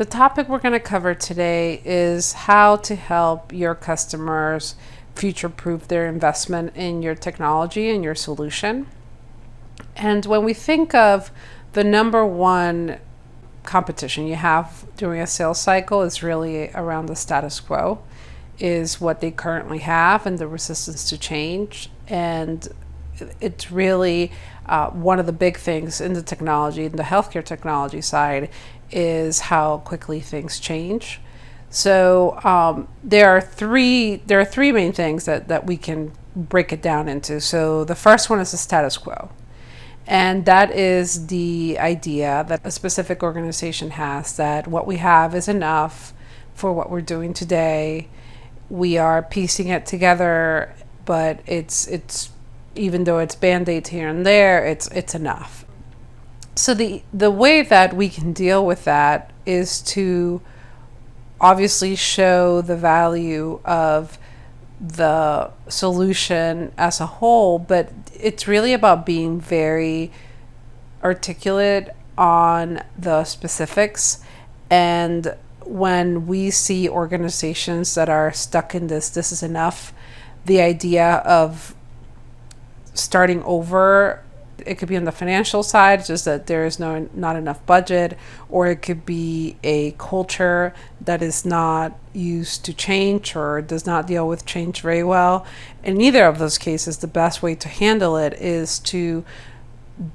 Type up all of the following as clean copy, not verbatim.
The topic we're going to cover today is how to help your customers future-proof their investment in your technology and your solution. And when we think of the number one competition you have during a sales cycle is really around the status quo, is what they currently have and the resistance to change. And it's really one of the big things in the technology, in the healthcare technology side, is how quickly things change. So there are three main things that we can break it down into. So the first one is the status quo. And that is the idea that a specific organization has, that what we have is enough for what we're doing today. We are piecing it together, but it's even though it's band-aids here and there, it's enough. So the way that we can deal with that is to obviously show the value of the solution as a whole, but it's really about being very articulate on the specifics. And when we see organizations that are stuck in this is enough, the idea of starting over, it could be on the financial side, just that there is not enough budget, or it could be a culture that is not used to change or does not deal with change very well. In either of those cases, the best way to handle it is to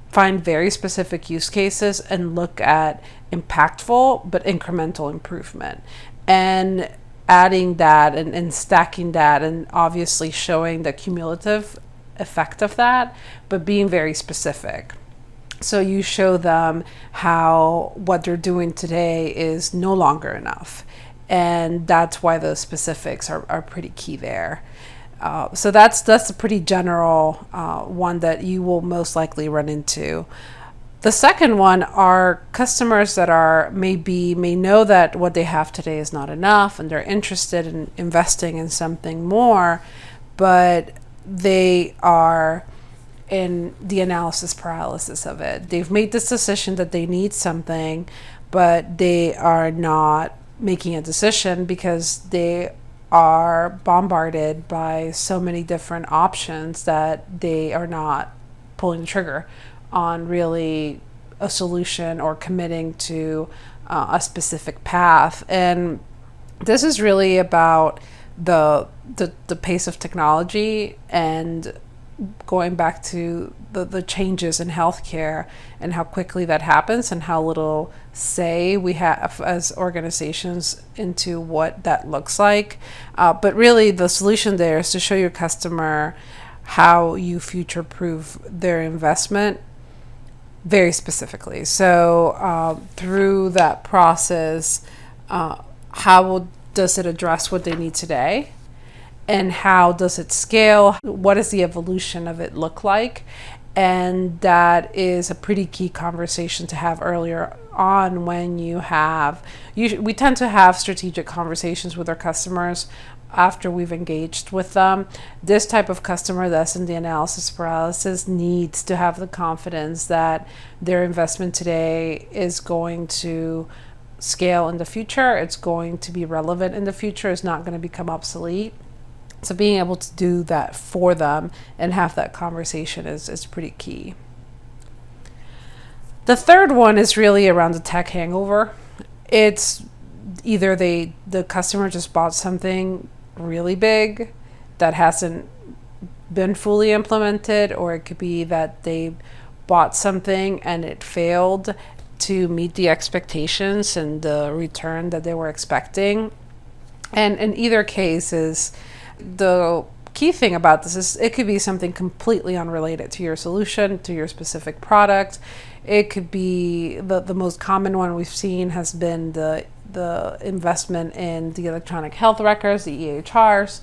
find very specific use cases and look at impactful but incremental improvement, and adding that and stacking that, and obviously showing the cumulative effect of that, but being very specific. So you show them how what they're doing today is no longer enough. And that's why those specifics are pretty key there. So that's a pretty general one that you will most likely run into. The second one are customers that may know that what they have today is not enough, and they're interested in investing in something more, but they are in the analysis paralysis of it. They've made this decision that they need something, but they are not making a decision because they are bombarded by so many different options that they are not pulling the trigger on really a solution or committing to a specific path. And this is really about the pace of technology, and going back to the changes in healthcare and how quickly that happens, and how little say we have as organizations into what that looks like. But really the solution there is to show your customer how you future-proof their investment very specifically. So through that process, does it address what they need today? And how does it scale? What does the evolution of it look like? And that is a pretty key conversation to have earlier on when we tend to have strategic conversations with our customers after we've engaged with them. This type of customer that's in the analysis paralysis needs to have the confidence that their investment today is going to scale in the future. It's going to be relevant in the future. It's not going to become obsolete. So being able to do that for them and have that conversation is pretty key. The third one is really around the tech hangover. It's either the customer just bought something really big that hasn't been fully implemented, or it could be that they bought something and it failed to meet the expectations and the return that they were expecting. And in either case, the key thing about this is it could be something completely unrelated to your solution, to your specific product. It could be the most common one we've seen has been the investment in the electronic health records, the EHRs.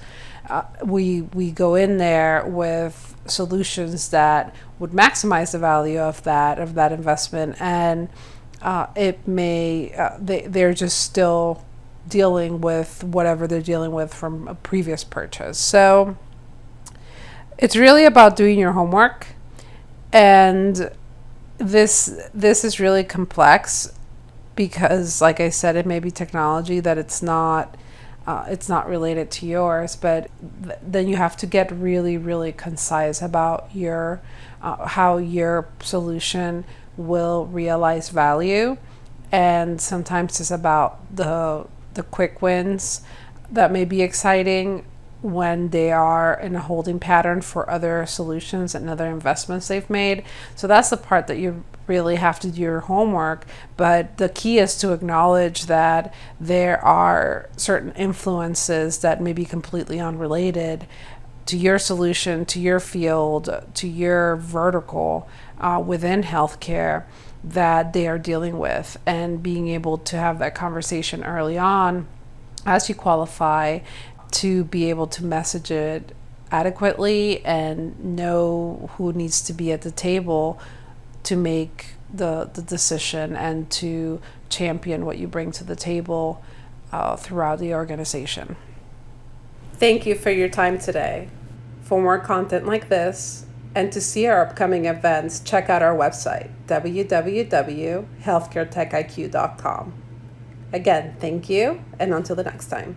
We go in there with solutions that would maximize the value of that investment, and they're just still dealing with whatever they're dealing with from a previous purchase. So it's really about doing your homework, and this is really complex. because, like I said, it may be technology that it's not related to yours, but then you have to get really, really concise about your how your solution will realize value. And sometimes it's about the quick wins that may be exciting when they are in a holding pattern for other solutions and other investments they've made. So that's the part that you really have to do your homework. But the key is to acknowledge that there are certain influences that may be completely unrelated to your solution, to your field, to your vertical within healthcare that they are dealing with, and being able to have that conversation early on as you qualify, to be able to message it adequately and know who needs to be at the table to make the decision and to champion what you bring to the table throughout the organization. Thank you for your time today. For more content like this and to see our upcoming events, check out our website, www.healthcaretechiq.com. Again, thank you, and until the next time.